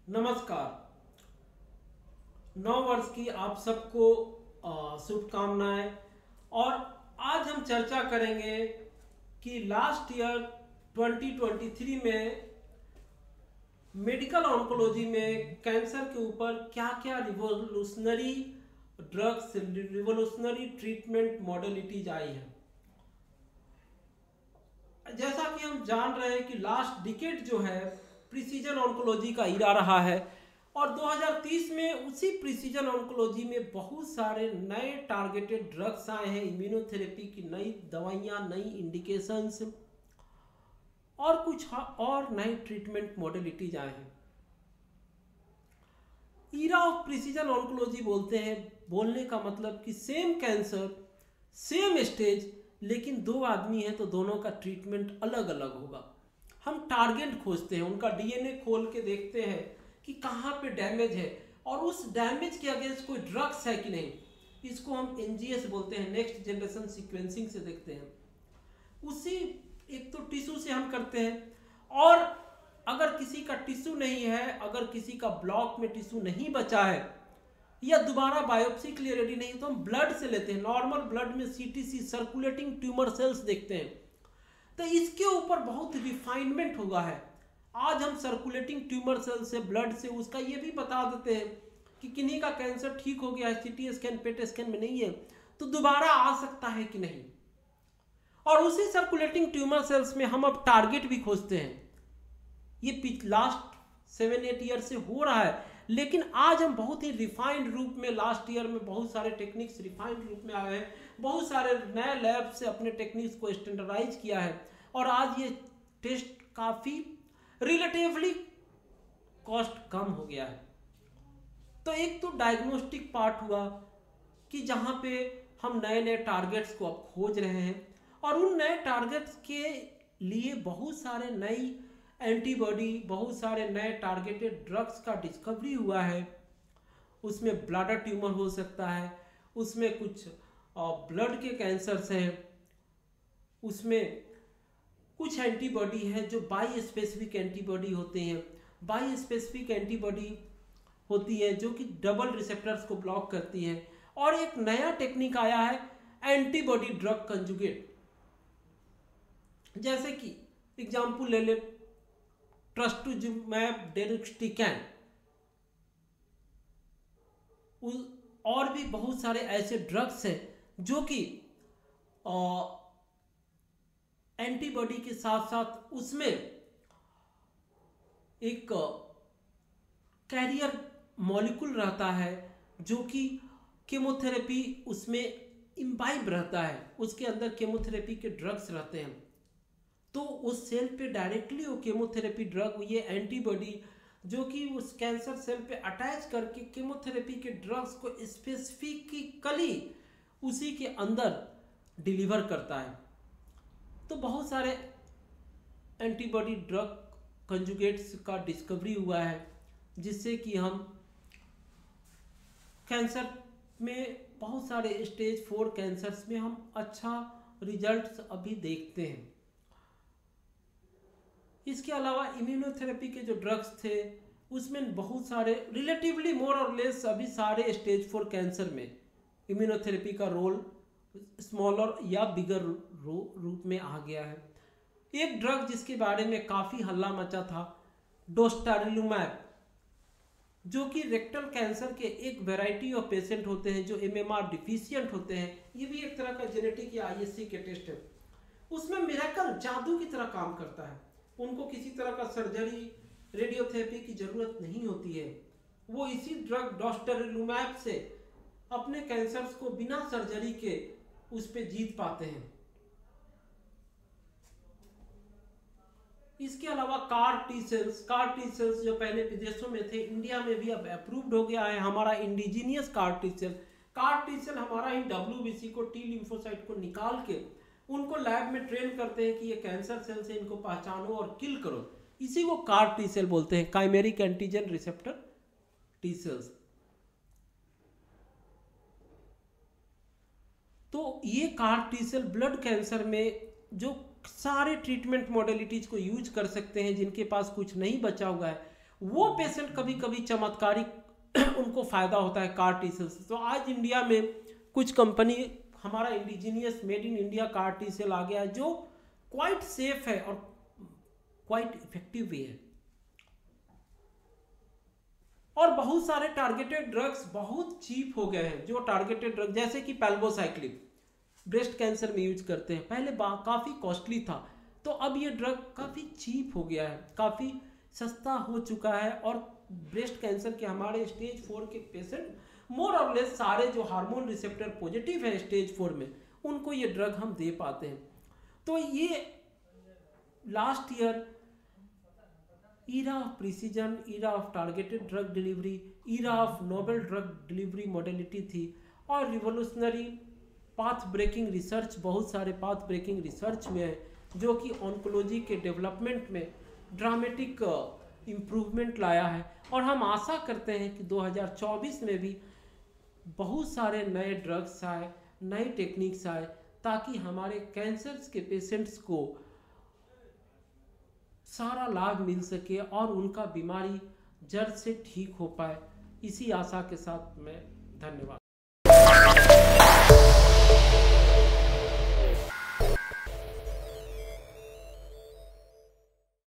नमस्कार। नव वर्ष की आप सबको शुभकामनाएं। और आज हम चर्चा करेंगे कि लास्ट ईयर 2023 में मेडिकल ऑन्कोलॉजी में कैंसर के ऊपर क्या क्या revolutionary drugs, revolutionary treatment modalities आई हैं। जैसा कि हम जान रहे हैं कि लास्ट डिकेड जो है प्रिसीजन ऑन्कोलॉजी का ईरा रहा है और 2030 में उसी प्रिसीजन ऑन्कोलॉजी में बहुत सारे नए टारगेटेड ड्रग्स आए हैं, इम्यूनोथेरेपी की नई दवाइयां, नई इंडिकेशंस और कुछ और नए ट्रीटमेंट मॉडलिटीज आए हैं। ईरा ऑफ प्रिसीजन ऑन्कोलॉजी बोलते हैं, बोलने का मतलब कि सेम कैंसर सेम स्टेज, लेकिन दो आदमी हैं तो दोनों का ट्रीटमेंट अलग अलग होगा। हम टारगेट खोजते हैं, उनका डीएनए खोल के देखते हैं कि कहाँ पे डैमेज है और उस डैमेज के अगेंस्ट कोई ड्रग्स है कि नहीं। इसको हम एनजीएस बोलते हैं, नेक्स्ट जनरेशन सीक्वेंसिंग से देखते हैं। उसी एक तो टिश्यू से हम करते हैं, और अगर किसी का टिश्यू नहीं है, अगर किसी का ब्लॉक में टिश्यू नहीं बचा है या दोबारा बायोप्सी के लिए रेडी नहीं, तो हम ब्लड से लेते हैं। नॉर्मल ब्लड में सीटीसी, सर्कुलेटिंग ट्यूमर सेल्स देखते हैं। तो इसके ऊपर बहुत रिफाइनमेंट हुआ है। आज हम सर्कुलेटिंग ट्यूमर सेल से, ब्लड से उसका ये भी बता देते हैं कि किन्हीं का कैंसर ठीक हो गया है, सीटी स्कैन, पेट स्कैन में नहीं है, तो दोबारा आ सकता है कि नहीं। और उसी सर्कुलेटिंग ट्यूमर सेल्स में हम अब टारगेट भी खोजते हैं। ये लास्ट 7-8 ईयर से हो रहा है, लेकिन आज हम बहुत ही रिफाइंड रूप में, लास्ट ईयर में बहुत सारे टेक्निक्स रिफाइंड रूप में आए हैं। बहुत सारे नए लैब से अपने टेक्निक्स को स्टैंडर्डाइज किया है और आज ये टेस्ट काफी रिलेटिवली कॉस्ट कम हो गया है। तो एक तो डायग्नोस्टिक पार्ट हुआ कि जहां पे हम नए नए टारगेट्स को अब खोज रहे हैं और उन नए टारगेट्स के लिए बहुत सारे नई एंटीबॉडी, बहुत सारे नए टारगेटेड ड्रग्स का डिस्कवरी हुआ है। उसमें ब्लैडर ट्यूमर हो सकता है, उसमें कुछ ब्लड के कैंसर्स हैं, उसमें कुछ एंटीबॉडी है जो बाई स्पेसिफिक एंटीबॉडी होते हैं। बाई स्पेसिफिक एंटीबॉडी होती है जो कि डबल रिसेप्टर्स को ब्लॉक करती है। और एक नया टेक्निक आया है, एंटीबॉडी ड्रग कंजुगेट। जैसे कि एग्जांपल ले ले, ट्रस्टुजिमैब डेरुक्सिटिकान, और भी बहुत सारे ऐसे ड्रग्स हैं जो कि एंटीबॉडी के साथ साथ उसमें एक कैरियर मॉलिक्यूल रहता है जो कि केमोथेरेपी उसमें इम्बाइब रहता है, उसके अंदर केमोथेरेपी के ड्रग्स रहते हैं। तो उस सेल पे डायरेक्टली वो केमोथेरेपी ड्रग, ये एंटीबॉडी जो कि उस कैंसर सेल पे अटैच करके केमोथेरेपी के ड्रग्स को स्पेसिफिकली उसी के अंदर डिलीवर करता है। तो बहुत सारे एंटीबॉडी ड्रग कंजुगेट्स का डिस्कवरी हुआ है, जिससे कि हम कैंसर में, बहुत सारे स्टेज 4 कैंसर्स में हम अच्छा रिजल्ट्स अभी देखते हैं। इसके अलावा इम्यूनोथेरेपी के जो ड्रग्स थे उसमें बहुत सारे, रिलेटिवली मोर और लेस अभी सारे स्टेज 4 कैंसर में इम्यूनोथेरेपी का रोल स्मॉलर या बिगर रूप में आ गया है। एक ड्रग जिसके बारे में काफी हल्ला मचा था, डोस्टारिलुमैब, जो कि रेक्टल कैंसर के एक वैरायटी ऑफ पेशेंट होते हैं जो एमएमआर डिफिशिएंट होते हैं। ये भी एक तरह का जेनेटिक या आईएससी के टेस्ट है। उसमें मिरेकल, जादू की तरह काम करता है। उनको किसी तरह का सर्जरी, रेडियोथेरेपी की जरूरत नहीं होती है। वो इसी ड्रग डोस्टारिलुमैब से अपने कैंसर्स को बिना सर्जरी के उस पे जीत पाते हैं। इसके अलावा कार टी सेल्स जो पहले विदेशों में थे, इंडिया में भी अब अप्रूव्ड हो गया है हमारा इंडिजीनियस कार टी सेल हमारा ही डब्ल्यूबीसी को, टी लिम्फोसाइट को निकाल के उनको लैब में ट्रेन करते हैं कि ये कैंसर सेल से, इनको पहचानो और किल करो। इसी को कार टी सेल बोलते हैं, chimeric antigen receptor T cells. तो ये CAR T cell blood cancer में जो सारे ट्रीटमेंट मॉडलिटीज को यूज कर सकते हैं, जिनके पास कुछ नहीं बचा हुआ है वो पेशेंट कभी कभी चमत्कारिक उनको फायदा होता है कार टी सेल से। तो आज इंडिया में कुछ कंपनी हमारा indigenous made in India CAR T cell आ गया है जो क्वाइट सेफ है और क्वाइट इफेक्टिव भी है। और बहुत सारे टारगेटेड ड्रग्स बहुत चीप हो गए हैं। जो टारगेटेड ड्रग जैसे कि पैल्बोसाइक्लिन ब्रेस्ट कैंसर में यूज करते हैं, पहले काफी कॉस्टली था, तो अब ये ड्रग काफी चीप हो गया है, काफी सस्ता हो चुका है। और ब्रेस्ट कैंसर के हमारे स्टेज 4 के पेशेंट मोर और लेस सारे जो हार्मोन रिसेप्टर पॉजिटिव है स्टेज 4 में, उनको ये ड्रग हम दे पाते हैं। तो ये last year era of precision, era of targeted drug delivery, era of Nobel drug delivery modality थी और रिवोल्यूशनरी पाथ ब्रेकिंग रिसर्च, बहुत सारे पाथ ब्रेकिंग रिसर्च में है जो कि ऑन्कोलॉजी के डेवलपमेंट में ड्रामेटिक इम्प्रूवमेंट लाया है। और हम आशा करते हैं कि 2024 में भी बहुत सारे नए ड्रग्स आए, नई टेक्निक्स आए, ताकि हमारे कैंसर्स के पेशेंट्स को सारा लाभ मिल सके और उनका बीमारी जड़ से ठीक हो पाए। इसी आशा के साथ मैं धन्यवाद।